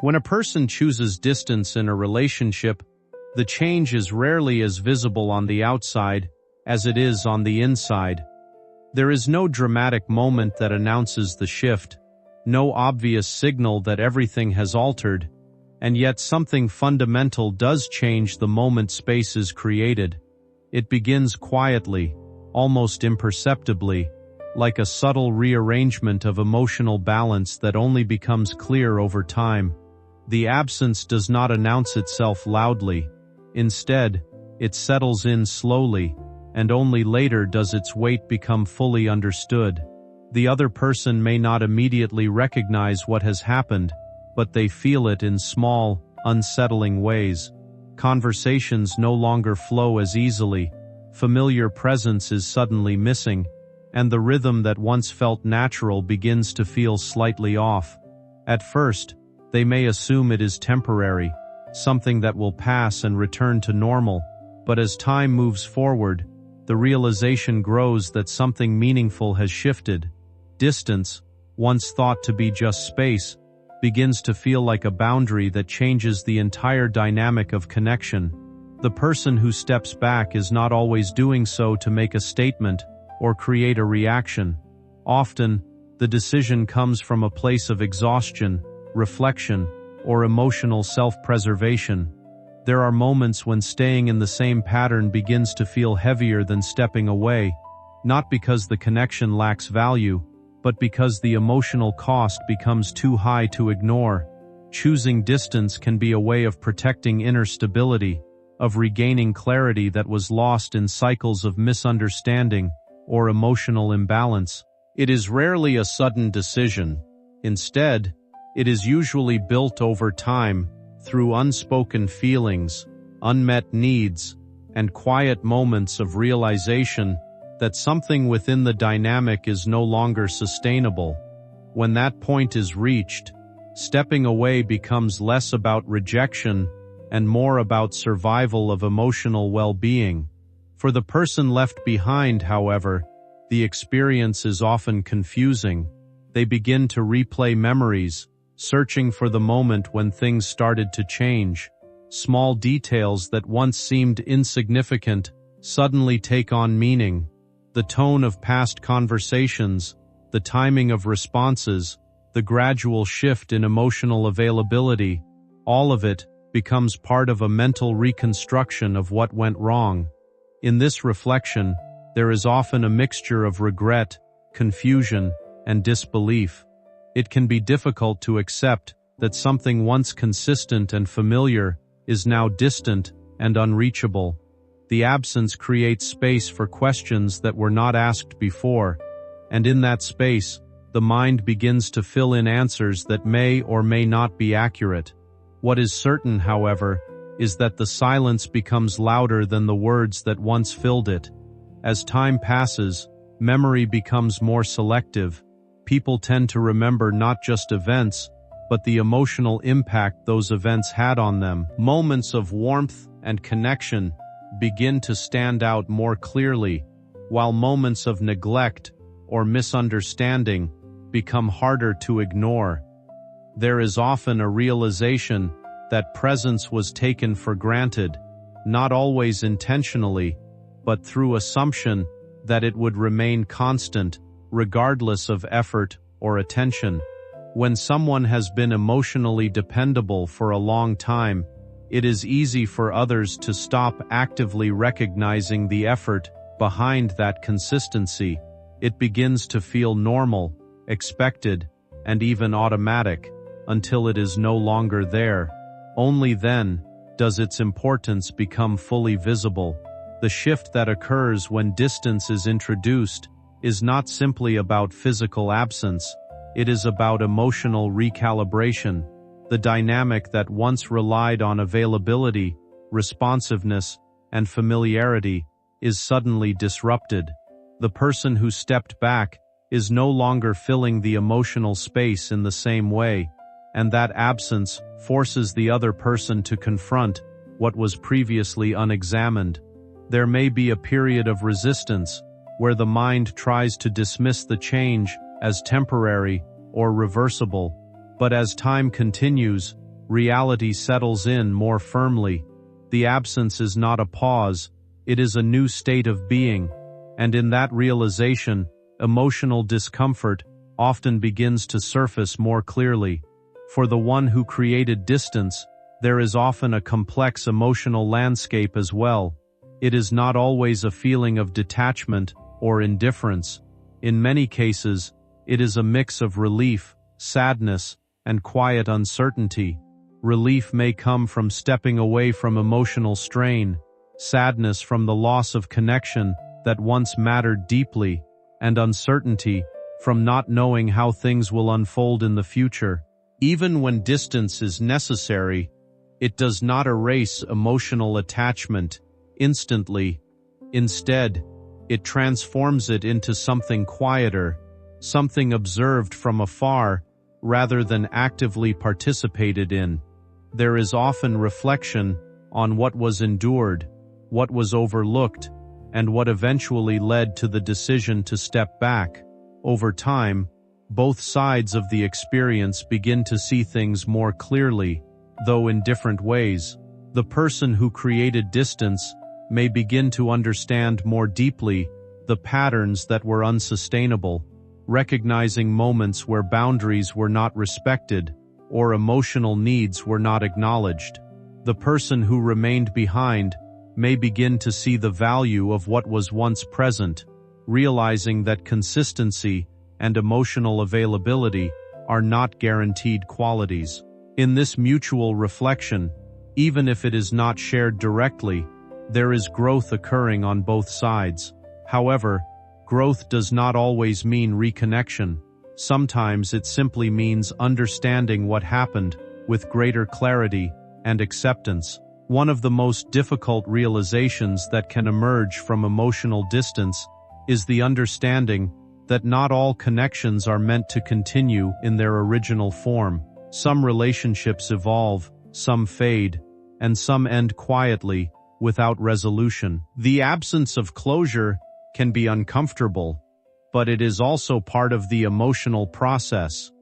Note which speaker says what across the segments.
Speaker 1: When a person chooses distance in a relationship, the change is rarely as visible on the outside as it is on the inside. There is no dramatic moment that announces the shift, no obvious signal that everything has altered, and yet something fundamental does change the moment space is created. It begins quietly, almost imperceptibly, like a subtle rearrangement of emotional balance that only becomes clear over time. The absence does not announce itself loudly. Instead, it settles in slowly, and only later does its weight become fully understood. The other person may not immediately recognize what has happened, but they feel it in small, unsettling ways. Conversations no longer flow as easily, familiar presence is suddenly missing, and the rhythm that once felt natural begins to feel slightly off. At first, they may assume it is temporary, something that will pass and return to normal, but as time moves forward, the realization grows that something meaningful has shifted. Distance, once thought to be just space, begins to feel like a boundary that changes the entire dynamic of connection. The person who steps back is not always doing so to make a statement or create a reaction. Often, the decision comes from a place of exhaustion, reflection, or emotional self-preservation. There are moments when staying in the same pattern begins to feel heavier than stepping away, not because the connection lacks value, but because the emotional cost becomes too high to ignore. Choosing distance can be a way of protecting inner stability, of regaining clarity that was lost in cycles of misunderstanding or emotional imbalance. It is rarely a sudden decision. Instead, it is usually built over time, through unspoken feelings, unmet needs, and quiet moments of realization that something within the dynamic is no longer sustainable. When that point is reached, stepping away becomes less about rejection and more about survival of emotional well-being. For the person left behind, however, the experience is often confusing. They begin to replay memories, searching for the moment when things started to change. Small details that once seemed insignificant suddenly take on meaning. The tone of past conversations, the timing of responses, the gradual shift in emotional availability, all of it becomes part of a mental reconstruction of what went wrong. In this reflection, there is often a mixture of regret, confusion, and disbelief. It can be difficult to accept that something once consistent and familiar is now distant and unreachable. The absence creates space for questions that were not asked before, and in that space, the mind begins to fill in answers that may or may not be accurate. What is certain, however, is that the silence becomes louder than the words that once filled it. As time passes, memory becomes more selective. People tend to remember not just events, but the emotional impact those events had on them. Moments of warmth and connection begin to stand out more clearly, while moments of neglect or misunderstanding become harder to ignore. There is often a realization that presence was taken for granted, not always intentionally, but through assumption that it would remain constant, regardless of effort or attention. When someone has been emotionally dependable for a long time, it is easy for others to stop actively recognizing the effort behind that consistency. It begins to feel normal, expected, and even automatic, until it is no longer there. Only then does its importance become fully visible. The shift that occurs when distance is introduced is not simply about physical absence, it is about emotional recalibration. The dynamic that once relied on availability, responsiveness, and familiarity is suddenly disrupted. The person who stepped back is no longer filling the emotional space in the same way, and that absence forces the other person to confront what was previously unexamined. There may be a period of resistance where the mind tries to dismiss the change as temporary or reversible, but as time continues, reality settles in more firmly. The absence is not a pause, it is a new state of being, and in that realization, emotional discomfort often begins to surface more clearly. For the one who created distance, there is often a complex emotional landscape as well. It is not always a feeling of detachment or indifference. In many cases, it is a mix of relief, sadness, and quiet uncertainty. Relief may come from stepping away from emotional strain, sadness from the loss of connection that once mattered deeply, and uncertainty from not knowing how things will unfold in the future. Even when distance is necessary, it does not erase emotional attachment instantly. Instead, it transforms it into something quieter, something observed from afar rather than actively participated in. There is often reflection on what was endured, what was overlooked, and what eventually led to the decision to step back. Over time, both sides of the experience begin to see things more clearly, though in different ways. The person who created distance may begin to understand more deeply the patterns that were unsustainable, recognizing moments where boundaries were not respected or emotional needs were not acknowledged. The person who remained behind may begin to see the value of what was once present, realizing that consistency and emotional availability are not guaranteed qualities. In this mutual reflection, even if it is not shared directly, there is growth occurring on both sides. However, growth does not always mean reconnection. Sometimes it simply means understanding what happened with greater clarity and acceptance. One of the most difficult realizations that can emerge from emotional distance is the understanding that not all connections are meant to continue in their original form. Some relationships evolve, some fade, and some end quietly, without resolution. The absence of closure can be uncomfortable, but it is also part of the emotional process.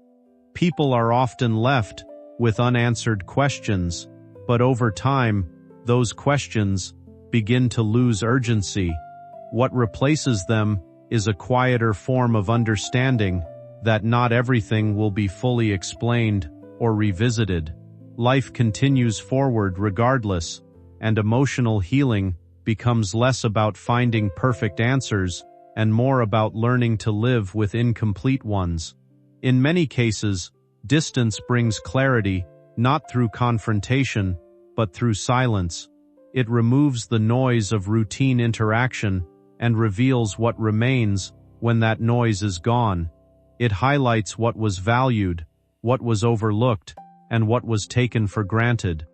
Speaker 1: People are often left with unanswered questions, but over time, those questions begin to lose urgency. What replaces them is a quieter form of understanding that not everything will be fully explained or revisited. Life continues forward regardless, and emotional healing becomes less about finding perfect answers and more about learning to live with incomplete ones. In many cases, distance brings clarity, not through confrontation, but through silence. It removes the noise of routine interaction and reveals what remains when that noise is gone. It highlights what was valued, what was overlooked, and what was taken for granted.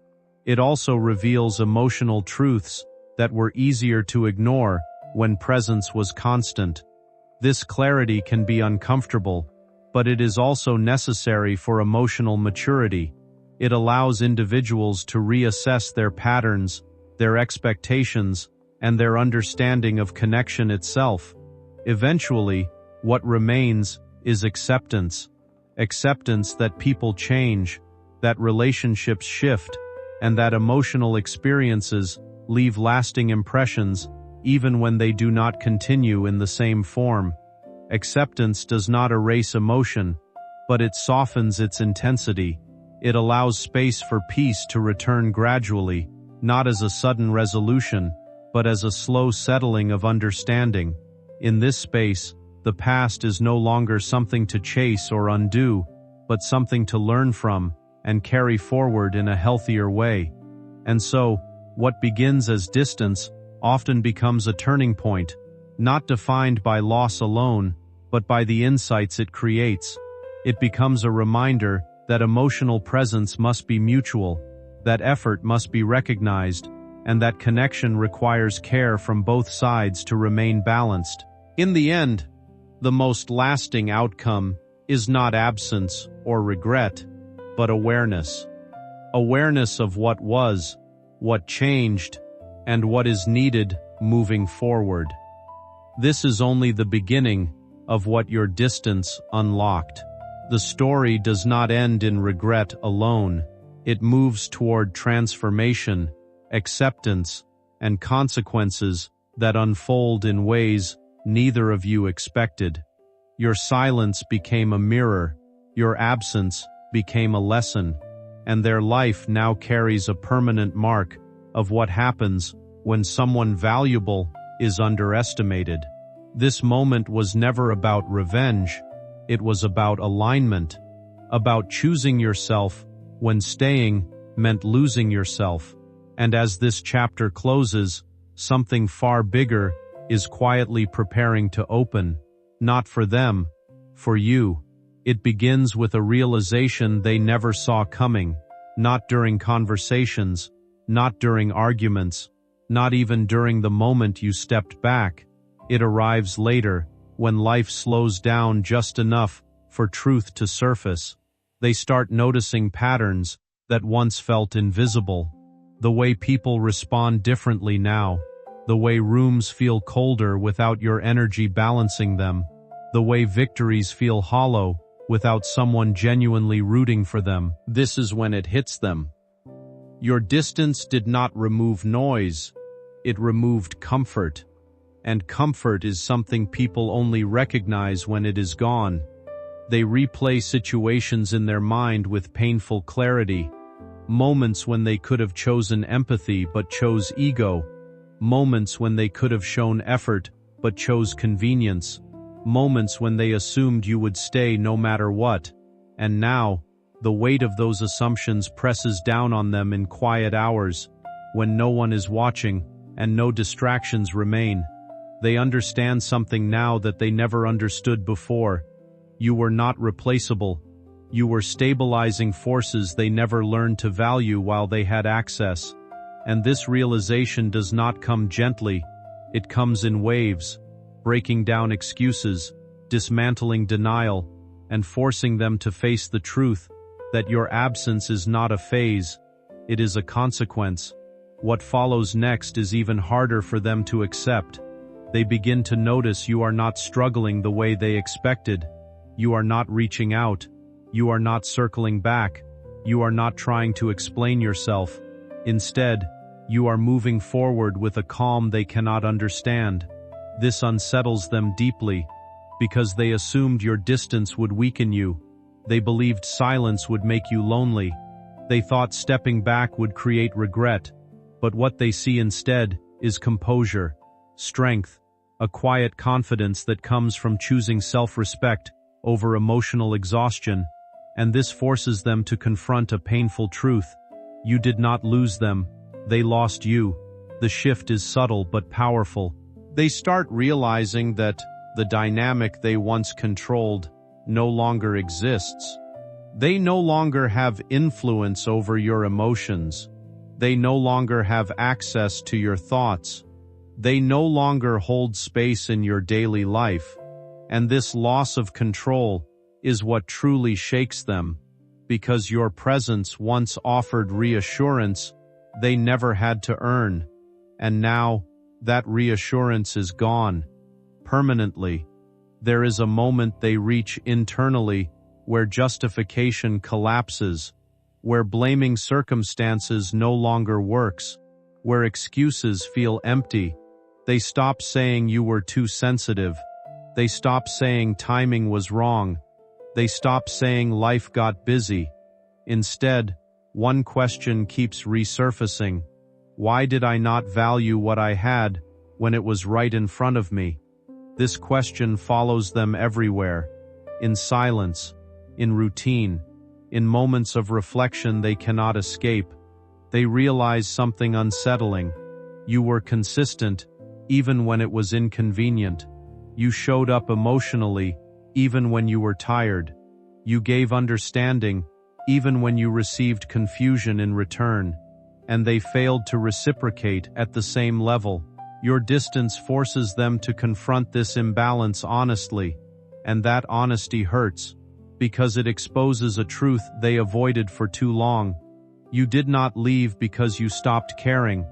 Speaker 1: It also reveals emotional truths that were easier to ignore when presence was constant. This clarity can be uncomfortable, but it is also necessary for emotional maturity. It allows individuals to reassess their patterns, their expectations, and their understanding of connection itself. Eventually, what remains is acceptance. Acceptance that people change, that relationships shift, and that emotional experiences leave lasting impressions even when they do not continue in the same form. Acceptance does not erase emotion, but it softens its intensity. It allows space for peace to return gradually, not as a sudden resolution, but as a slow settling of understanding. In this space, the past is no longer something to chase or undo, but something to learn from and carry forward in a healthier way. And so, what begins as distance often becomes a turning point, not defined by loss alone, but by the insights it creates. It becomes a reminder that emotional presence must be mutual, that effort must be recognized, and that connection requires care from both sides to remain balanced. In the end, the most lasting outcome is not absence or regret, but awareness. Awareness of what was, what changed, and what is needed moving forward. This is only the beginning of what your distance unlocked. The story does not end in regret alone. It moves toward transformation, acceptance, and consequences that unfold in ways neither of you expected. Your silence became a mirror, your absence became a lesson, and their life now carries a permanent mark of what happens when someone valuable is underestimated. This moment was never about revenge, it was about alignment, about choosing yourself when staying meant losing yourself. And as this chapter closes, something far bigger is quietly preparing to open, not for them, for you. It begins with a realization they never saw coming, not during conversations, not during arguments, not even during the moment you stepped back. It arrives later, when life slows down just enough for truth to surface. They start noticing patterns that once felt invisible. The way people respond differently now, the way rooms feel colder without your energy balancing them, the way victories feel hollow without someone genuinely rooting for them. This is when it hits them. Your distance did not remove noise, it removed comfort. And comfort is something people only recognize when it is gone. They replay situations in their mind with painful clarity. Moments when they could have chosen empathy but chose ego. Moments when they could have shown effort but chose convenience. Moments when they assumed you would stay no matter what. And now, the weight of those assumptions presses down on them in quiet hours, when no one is watching and no distractions remain. They understand something now that they never understood before. You were not replaceable. You were stabilizing forces they never learned to value while they had access. And this realization does not come gently. It comes in waves, breaking down excuses, dismantling denial, and forcing them to face the truth that your absence is not a phase, it is a consequence. What follows next is even harder for them to accept. They begin to notice you are not struggling the way they expected. You are not reaching out. You are not circling back. You are not trying to explain yourself. Instead, you are moving forward with a calm they cannot understand. This unsettles them deeply, because they assumed your distance would weaken you. They believed silence would make you lonely. They thought stepping back would create regret. But what they see instead is composure, strength, a quiet confidence that comes from choosing self-respect over emotional exhaustion, and this forces them to confront a painful truth. You did not lose them, they lost you. The shift is subtle but powerful. They start realizing that the dynamic they once controlled no longer exists. They no longer have influence over your emotions. They no longer have access to your thoughts. They no longer hold space in your daily life. And this loss of control is what truly shakes them, because your presence once offered reassurance they never had to earn. And now, that reassurance is gone, permanently. There is a moment they reach internally where justification collapses, where blaming circumstances no longer works, where excuses feel empty. They stop saying you were too sensitive. They stop saying timing was wrong. They stop saying life got busy. Instead, one question keeps resurfacing. Why did I not value what I had when it was right in front of me? This question follows them everywhere, in silence, in routine, in moments of reflection they cannot escape. They realize something unsettling. You were consistent, even when it was inconvenient. You showed up emotionally, even when you were tired. You gave understanding, even when you received confusion in return. And they failed to reciprocate at the same level. Your distance forces them to confront this imbalance honestly, and that honesty hurts, because it exposes a truth they avoided for too long. You did not leave because you stopped caring.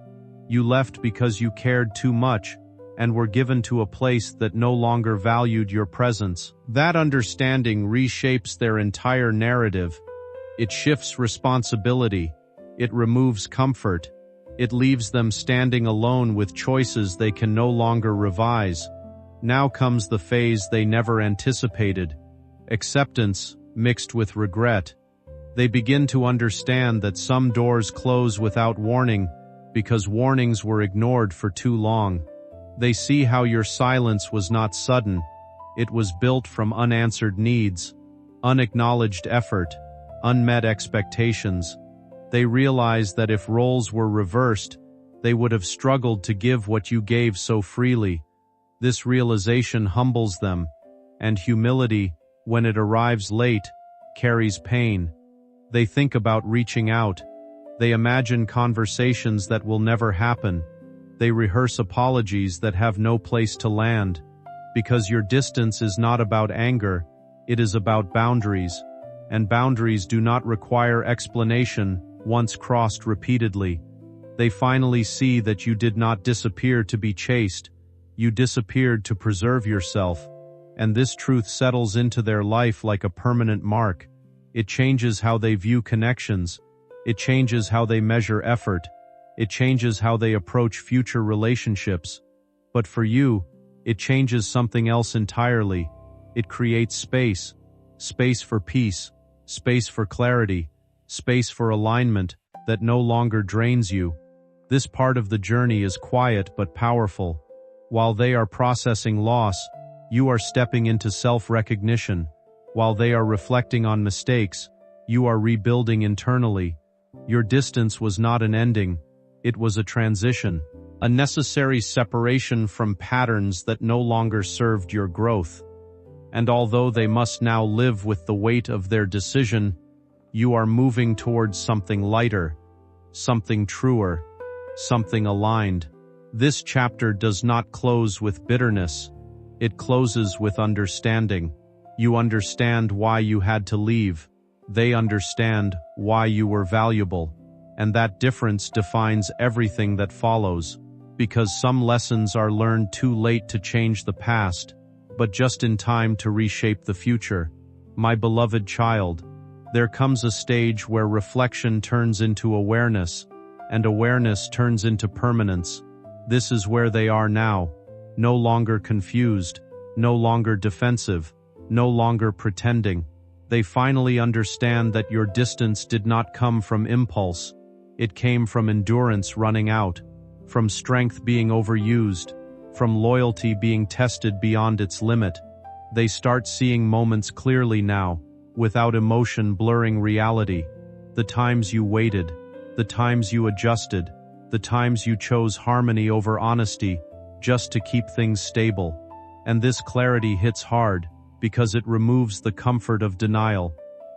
Speaker 1: You left because you cared too much, and were given to a place that no longer valued your presence. That understanding reshapes their entire narrative. It shifts responsibility. It removes comfort. It leaves them standing alone with choices they can no longer revise. Now comes the phase they never anticipated: acceptance mixed with regret. They begin to understand that some doors close without warning because warnings were ignored for too long. They see how your silence was not sudden. It was built from unanswered needs, unacknowledged effort, unmet expectations. They realize that if roles were reversed, they would have struggled to give what you gave so freely. This realization humbles them, and humility, when it arrives late, carries pain. They think about reaching out. They imagine conversations that will never happen. They rehearse apologies that have no place to land. Because your distance is not about anger, it is about boundaries. And boundaries do not require explanation once crossed repeatedly. They finally see that you did not disappear to be chased. You disappeared to preserve yourself. And this truth settles into their life like a permanent mark. It changes how they view connections. It changes how they measure effort. It changes how they approach future relationships. But for you, it changes something else entirely. It creates space. Space for peace. Space for clarity. Space for alignment that no longer drains you. This part of the journey is quiet but powerful. While they are processing loss, you are stepping into self-recognition. While they are reflecting on mistakes, you are rebuilding internally. Your distance was not an ending. It was a transition, a necessary separation from patterns that no longer served your growth. And although they must now live with the weight of their decision, you are moving towards something lighter, something truer, something aligned. This chapter does not close with bitterness. It closes with understanding. You understand why you had to leave. They understand why you were valuable. And that difference defines everything that follows. Because some lessons are learned too late to change the past, but just in time to reshape the future. My beloved child, there comes a stage where reflection turns into awareness, and awareness turns into permanence. This is where they are now. No longer confused, no longer defensive, no longer pretending. They finally understand that your distance did not come from impulse. It came from endurance running out, from strength being overused, from loyalty being tested beyond its limit. They start seeing moments clearly now, without emotion blurring reality. The times you waited, the times you adjusted, the times you chose harmony over honesty, just to keep things stable. And this clarity hits hard, because it removes the comfort of denial.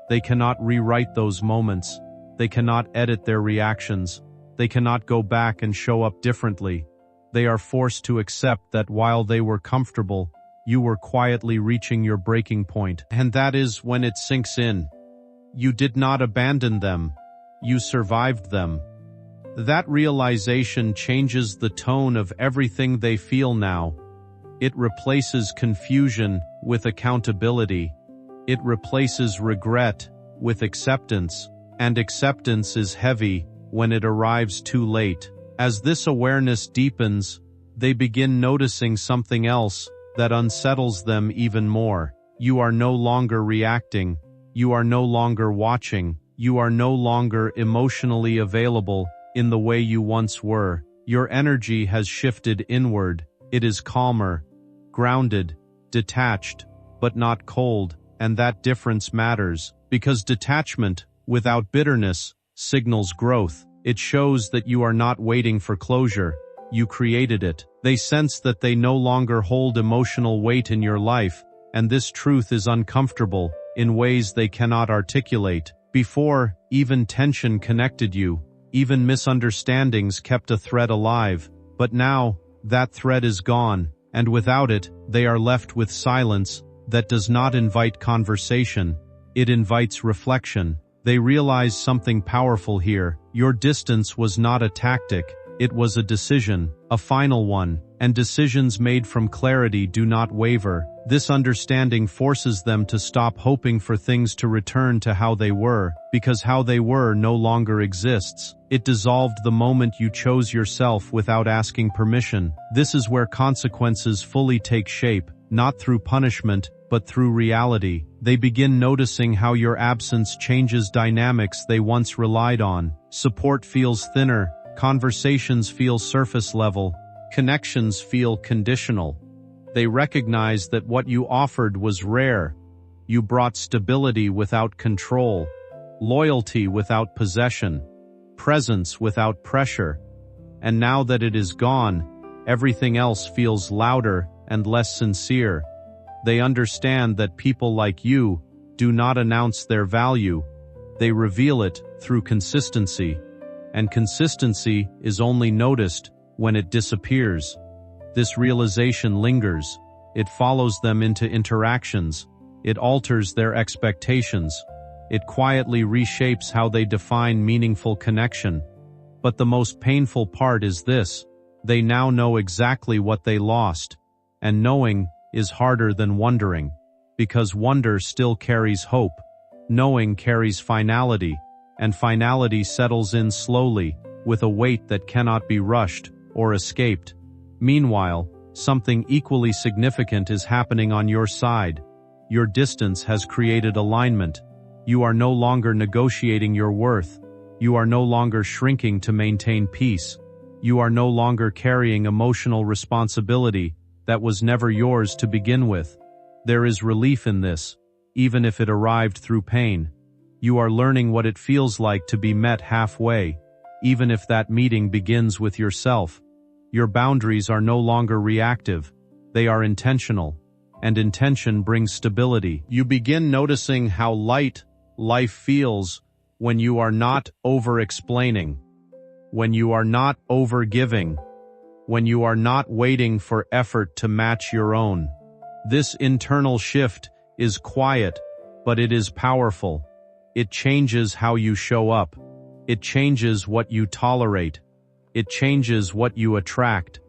Speaker 1: They cannot rewrite those moments. They cannot edit their reactions. They cannot go back and show up differently. They are forced to accept that while they were comfortable, you were quietly reaching your breaking point. And that is when it sinks in. You did not abandon them. You survived them. That realization changes the tone of everything they feel now. It replaces confusion with accountability. It replaces regret with acceptance. And acceptance is heavy when it arrives too late. As this awareness deepens, they begin noticing something else that unsettles them even more. You are no longer reacting. You are no longer watching. You are no longer emotionally available in the way you once were. Your energy has shifted inward. It is calmer, grounded, detached, but not cold, and that difference matters, because detachment, without bitterness, signals growth. It shows that you are not waiting for closure. You created it. They sense that they no longer hold emotional weight in your life, and this truth is uncomfortable in ways they cannot articulate. Before, even tension connected you. Even misunderstandings kept a thread alive. But now, that thread is gone, and without it, they are left with silence that does not invite conversation. It invites reflection. They realize something powerful here. Your distance was not a tactic. It was a decision, a final one, and decisions made from clarity do not waver. This understanding forces them to stop hoping for things to return to how they were, because how they were no longer exists. It dissolved the moment you chose yourself without asking permission. This is where consequences fully take shape, not through punishment, but through reality. They begin noticing how your absence changes dynamics they once relied on. Support feels thinner, conversations feel surface level, connections feel conditional. They recognize that what you offered was rare. You brought stability without control, loyalty without possession, presence without pressure. And now that it is gone, everything else feels louder and less sincere. They understand that people like you do not announce their value. They reveal it through consistency. And consistency is only noticed when it disappears. This realization lingers. It follows them into interactions. It alters their expectations. It quietly reshapes how they define meaningful connection. But the most painful part is this: they now know exactly what they lost. And knowing is harder than wondering, because wonder still carries hope. Knowing carries finality, and finality settles in slowly, with a weight that cannot be rushed or escaped. Meanwhile, something equally significant is happening on your side. Your distance has created alignment. You are no longer negotiating your worth. You are no longer shrinking to maintain peace. You are no longer carrying emotional responsibility that was never yours to begin with. There is relief in this, even if it arrived through pain. You are learning what it feels like to be met halfway, even if that meeting begins with yourself. Your boundaries are no longer reactive. They are intentional, and intention brings stability. You begin noticing how light life feels when you are not over-explaining, when you are not over-giving, when you are not waiting for effort to match your own. This internal shift is quiet, but it is powerful. It changes how you show up. It changes what you tolerate. It changes what you attract.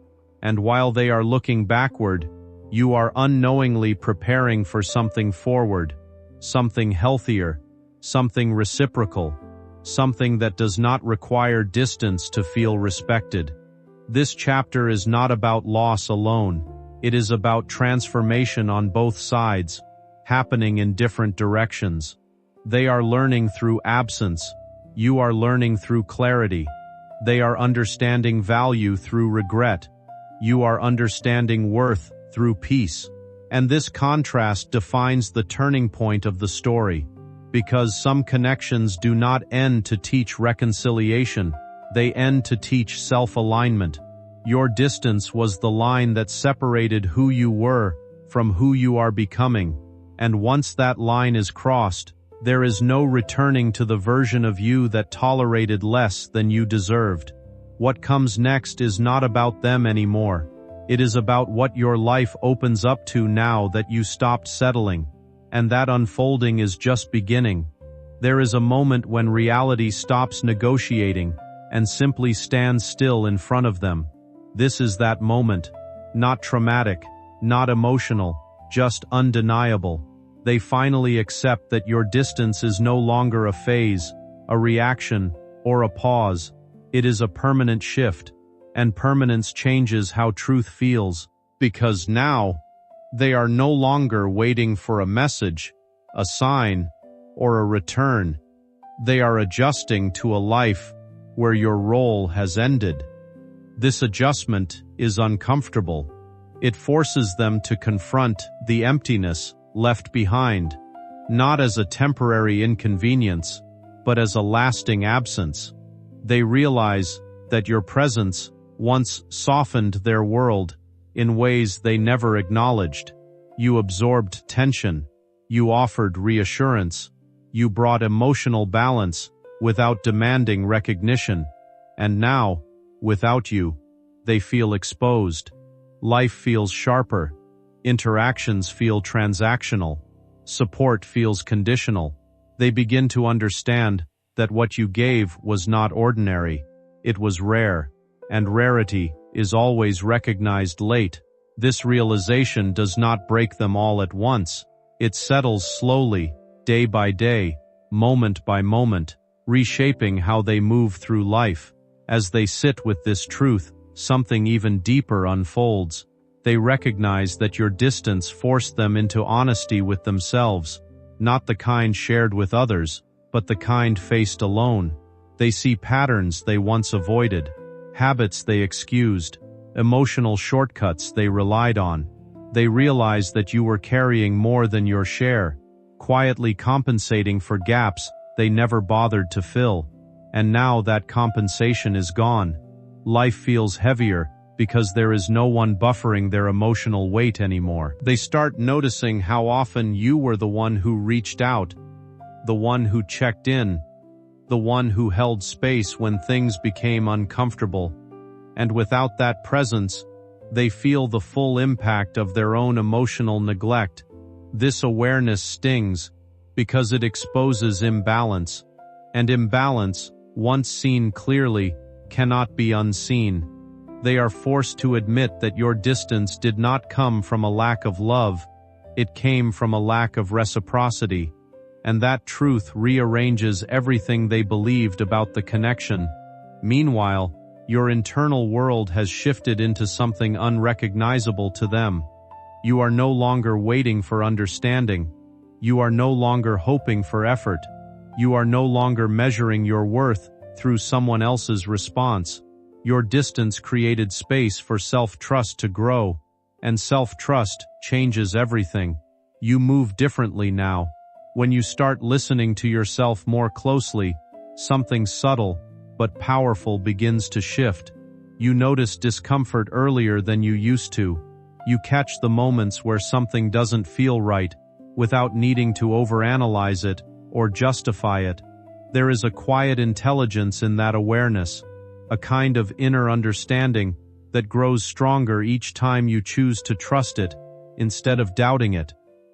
Speaker 1: And while they are looking backward, you are unknowingly preparing for something forward, something healthier, something reciprocal, something that does not require distance to feel respected. This chapter is not about loss alone. It is about transformation on both sides, happening in different directions. They are learning through absence. You are learning through clarity. They are understanding value through regret. You are understanding worth through peace. And this contrast defines the turning point of the story. Because some connections do not end to teach reconciliation, they end to teach self-alignment. Your distance was the line that separated who you were from who you are becoming. And once that line is crossed, there is no returning to the version of you that tolerated less than you deserved. What comes next is not about them anymore. It is about what your life opens up to now that you stopped settling. And that unfolding is just beginning. There is a moment when reality stops negotiating and simply stands still in front of them. This is that moment. Not traumatic, not emotional, just undeniable. They finally accept that your distance is no longer a phase, a reaction, or a pause. It is a permanent shift, and permanence changes how truth feels, because now, they are no longer waiting for a message, a sign, or a return. They are adjusting to a life where your role has ended. This adjustment is uncomfortable. It forces them to confront the emptiness left behind, not as a temporary inconvenience, but as a lasting absence. They realize that your presence once softened their world in ways they never acknowledged. You absorbed tension. You offered reassurance. You brought emotional balance without demanding recognition. And now, without you, they feel exposed. Life feels sharper. Interactions feel transactional. Support feels conditional. They begin to understand that what you gave was not ordinary. It was rare, and rarity is always recognized late. This realization does not break them all at once. It settles slowly, day by day, moment by moment, reshaping how they move through life. As they sit with this truth, something even deeper unfolds. They recognize that your distance forced them into honesty with themselves, not the kind shared with others, but the kind faced alone. They see patterns they once avoided, habits they excused, emotional shortcuts they relied on. They realize that you were carrying more than your share, quietly compensating for gaps they never bothered to fill. And now that compensation is gone. Life feels heavier because there is no one buffering their emotional weight anymore. They start noticing how often you were the one who reached out, the one who checked in, the one who held space when things became uncomfortable. And without that presence, they feel the full impact of their own emotional neglect. This awareness stings because it exposes imbalance, and imbalance, once seen clearly, cannot be unseen. They are forced to admit that your distance did not come from a lack of love, it came from a lack of reciprocity, and that truth rearranges everything they believed about the connection. Meanwhile, your internal world has shifted into something unrecognizable to them. You are no longer waiting for understanding. You are no longer hoping for effort. You are no longer measuring your worth through someone else's response. Your distance created space for self-trust to grow, and self-trust changes everything. You move differently now. When you start listening to yourself more closely, something subtle but powerful begins to shift. You notice discomfort earlier than you used to. You catch the moments where something doesn't feel right, without needing to overanalyze it or justify it. There is a quiet intelligence in that awareness, a kind of inner understanding that grows stronger each time you choose to trust it, instead of doubting it.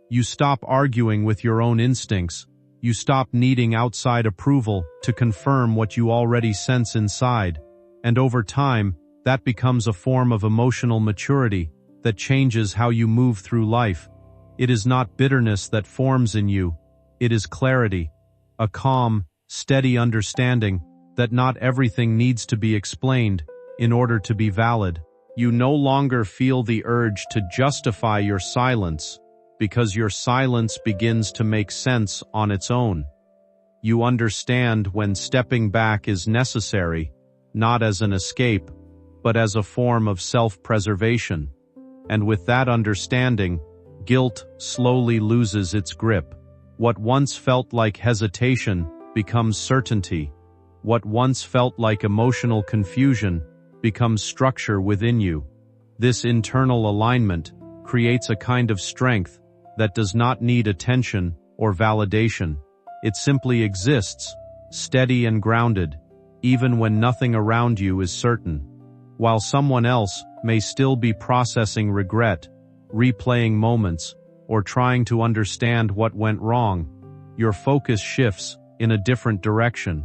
Speaker 1: You stop arguing with your own instincts. You stop needing outside approval to confirm what you already sense inside. And over time, that becomes a form of emotional maturity that changes how you move through life. It is not bitterness that forms in you. It is clarity, a calm, steady understanding that not everything needs to be explained in order to be valid. You no longer feel the urge to justify your silence, because your silence begins to make sense on its own. You understand when stepping back is necessary, not as an escape, but as a form of self-preservation. And with that understanding, guilt slowly loses its grip. What once felt like hesitation becomes certainty. What once felt like emotional confusion becomes structure within you. This internal alignment creates a kind of strength that does not need attention or validation. It simply exists, steady and grounded, even when nothing around you is certain. While someone else may still be processing regret, replaying moments, or trying to understand what went wrong, your focus shifts in a different direction.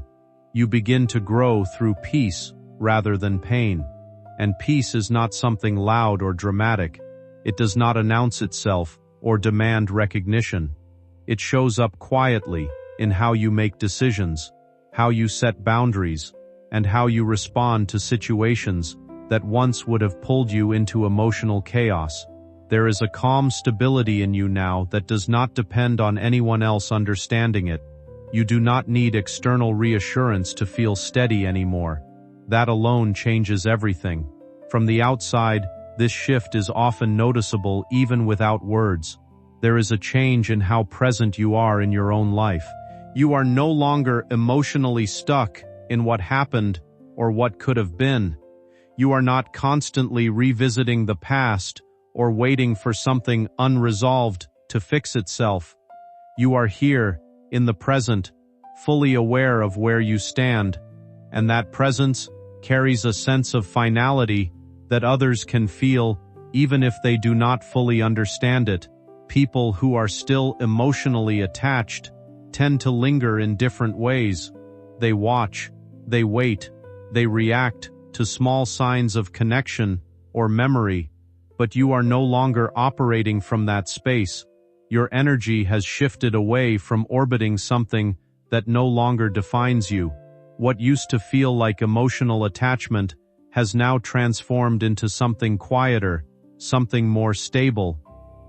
Speaker 1: You begin to grow through peace rather than pain. And peace is not something loud or dramatic. It does not announce itself or demand recognition. It shows up quietly in how you make decisions, how you set boundaries, and how you respond to situations that once would have pulled you into emotional chaos. There is a calm stability in you now that does not depend on anyone else understanding it. You do not need external reassurance to feel steady anymore. That alone changes everything. From the outside, this shift is often noticeable even without words. There is a change in how present you are in your own life. You are no longer emotionally stuck in what happened or what could have been. You are not constantly revisiting the past or waiting for something unresolved to fix itself. You are here, in the present, fully aware of where you stand, and that presence carries a sense of finality that others can feel even if they do not fully understand it. People who are still emotionally attached tend to linger in different ways. They watch, they wait, they react to small signs of connection or memory, but you are no longer operating from that space. Your energy has shifted away from orbiting something that no longer defines you. What used to feel like emotional attachment has now transformed into something quieter, something more stable.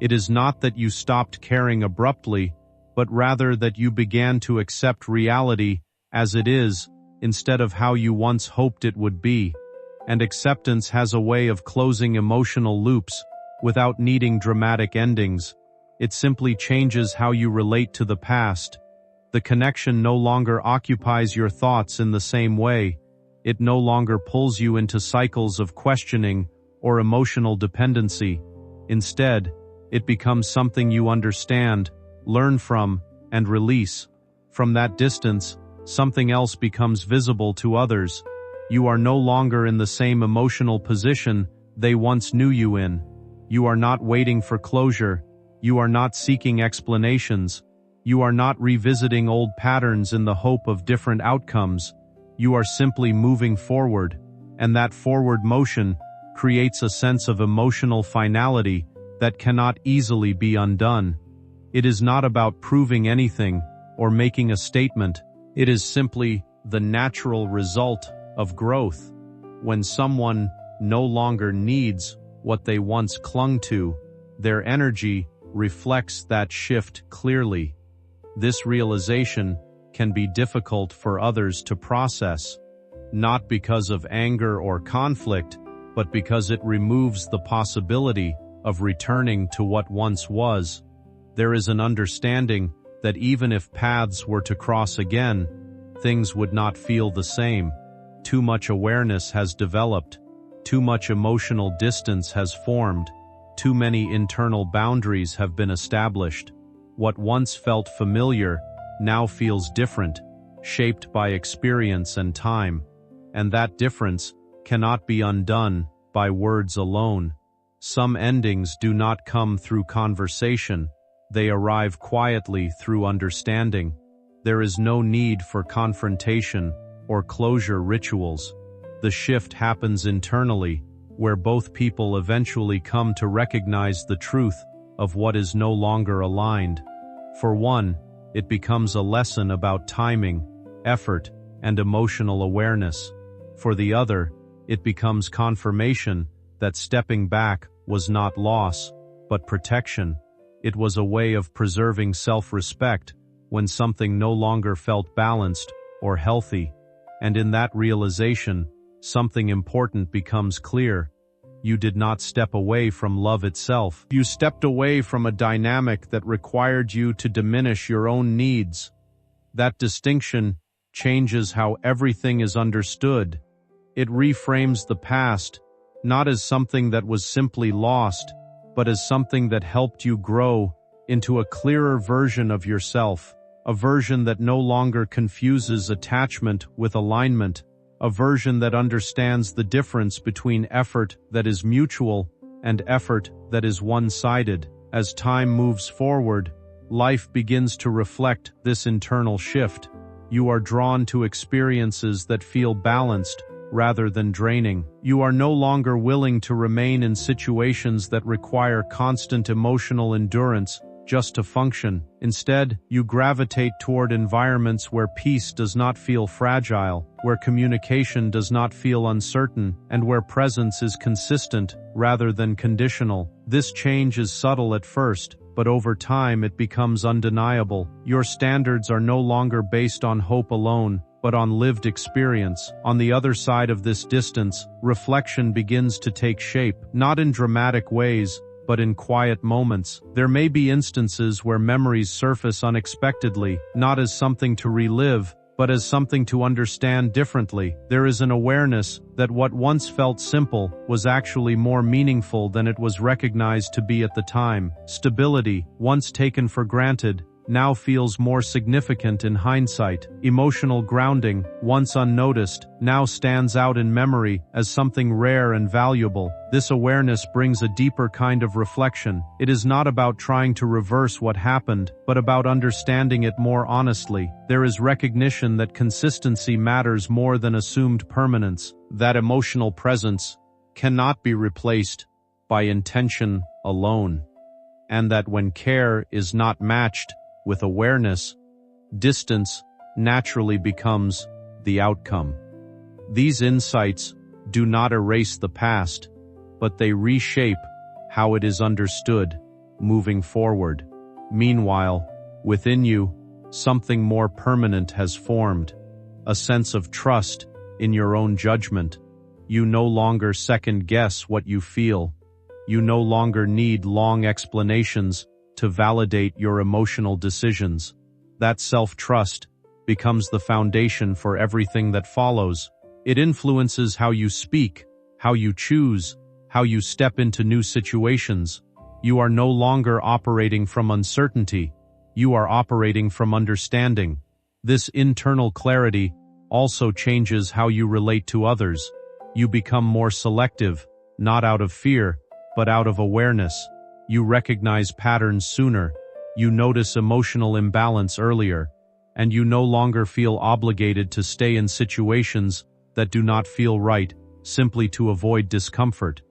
Speaker 1: It is not that you stopped caring abruptly, but rather that you began to accept reality as it is, instead of how you once hoped it would be. And acceptance has a way of closing emotional loops without needing dramatic endings. It simply changes how you relate to the past. The connection no longer occupies your thoughts in the same way. It no longer pulls you into cycles of questioning or emotional dependency. Instead, it becomes something you understand, learn from, and release. From that distance, something else becomes visible to others. You are no longer in the same emotional position they once knew you in. You are not waiting for closure. You are not seeking explanations. You are not revisiting old patterns in the hope of different outcomes. You are simply moving forward, and that forward motion creates a sense of emotional finality that cannot easily be undone. It is not about proving anything or making a statement. It is simply the natural result of growth. When someone no longer needs what they once clung to, their energy reflects that shift clearly. This realization can be difficult for others to process, not because of anger or conflict, but because it removes the possibility of returning to what once was. There is an understanding that even if paths were to cross again, things would not feel the same. Too much awareness has developed. Too much emotional distance has formed. Too many internal boundaries have been established. What once felt familiar now feels different, shaped by experience and time. And that difference cannot be undone by words alone. Some endings do not come through conversation. They arrive quietly through understanding. There is no need for confrontation or closure rituals. The shift happens internally, where both people eventually come to recognize the truth of what is no longer aligned. For one, it becomes a lesson about timing, effort, and emotional awareness. For the other, it becomes confirmation that stepping back was not loss, but protection. It was a way of preserving self-respect when something no longer felt balanced or healthy. And in that realization, something important becomes clear. You did not step away from love itself. You stepped away from a dynamic that required you to diminish your own needs. That distinction changes how everything is understood. It reframes the past, not as something that was simply lost, but as something that helped you grow into a clearer version of yourself, a version that no longer confuses attachment with alignment, a version that understands the difference between effort that is mutual and effort that is one-sided. As time moves forward, life begins to reflect this internal shift. You are drawn to experiences that feel balanced rather than draining. You are no longer willing to remain in situations that require constant emotional endurance just to function. Instead, you gravitate toward environments where peace does not feel fragile, where communication does not feel uncertain, and where presence is consistent rather than conditional. This change is subtle at first, but over time it becomes undeniable. Your standards are no longer based on hope alone, but on lived experience. On the other side of this distance, reflection begins to take shape, not in dramatic ways, but in quiet moments. There may be instances where memories surface unexpectedly, not as something to relive, but as something to understand differently. There is an awareness that what once felt simple was actually more meaningful than it was recognized to be at the time. Stability, once taken for granted, now feels more significant in hindsight. Emotional grounding, once unnoticed, now stands out in memory as something rare and valuable. This awareness brings a deeper kind of reflection. It is not about trying to reverse what happened, but about understanding it more honestly. There is recognition that consistency matters more than assumed permanence, that emotional presence cannot be replaced by intention alone, and that when care is not matched with awareness, distance naturally becomes the outcome. These insights do not erase the past, but they reshape how it is understood moving forward. Meanwhile, within you, something more permanent has formed, a sense of trust in your own judgment. You no longer second-guess what you feel. You no longer need long explanations to validate your emotional decisions. That self-trust becomes the foundation for everything that follows. It influences how you speak, how you choose, how you step into new situations. You are no longer operating from uncertainty. You are operating from understanding. This internal clarity also changes how you relate to others. You become more selective, not out of fear, but out of awareness. You recognize patterns sooner, you notice emotional imbalance earlier, and you no longer feel obligated to stay in situations that do not feel right, simply to avoid discomfort.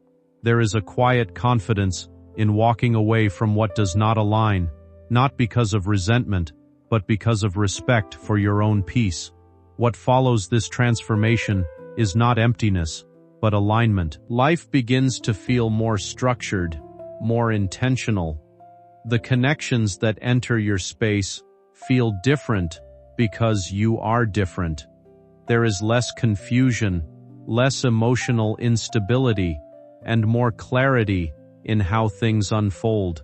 Speaker 1: There is a quiet confidence in walking away from what does not align, not because of resentment, but because of respect for your own peace. What follows this transformation is not emptiness, but alignment. Life begins to feel more structured, more intentional. The connections that enter your space feel different because you are different. There is less confusion, less emotional instability, and more clarity in how things unfold.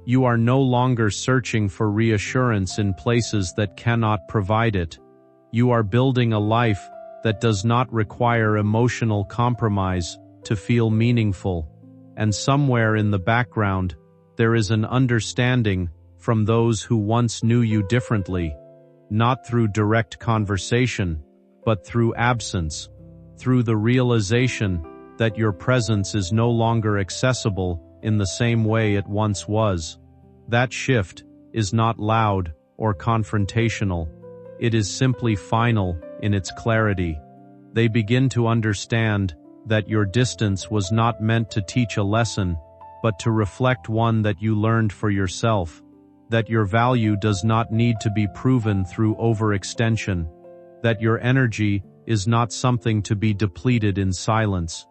Speaker 1: You are no longer searching for reassurance in places that cannot provide it. You are building a life that does not require emotional compromise to feel meaningful. And somewhere in the background, there is an understanding from those who once knew you differently, not through direct conversation, but through absence, through the realization that your presence is no longer accessible in the same way it once was. That shift is not loud or confrontational. It is simply final in its clarity. They begin to understand that your distance was not meant to teach a lesson, but to reflect one that you learned for yourself, that your value does not need to be proven through overextension, that your energy is not something to be depleted in silence.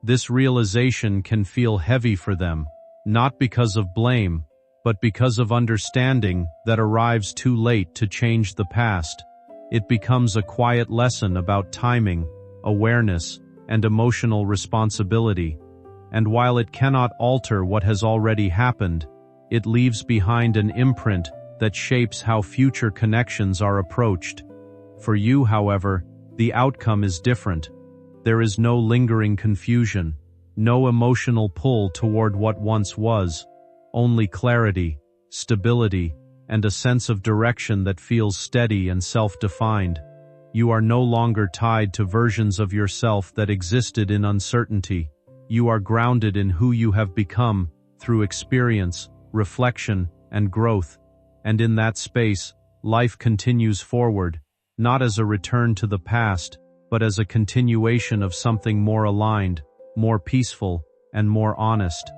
Speaker 1: This realization can feel heavy for them, not because of blame, but because of understanding that arrives too late to change the past. It becomes a quiet lesson about timing, awareness, and emotional responsibility. And while it cannot alter what has already happened, it leaves behind an imprint that shapes how future connections are approached. For you, however, the outcome is different. There is no lingering confusion, no emotional pull toward what once was, only clarity, stability, and a sense of direction that feels steady and self-defined. You are no longer tied to versions of yourself that existed in uncertainty. You are grounded in who you have become through experience, reflection, and growth. And in that space, life continues forward, not as a return to the past, but as a continuation of something more aligned, more peaceful, and more honest.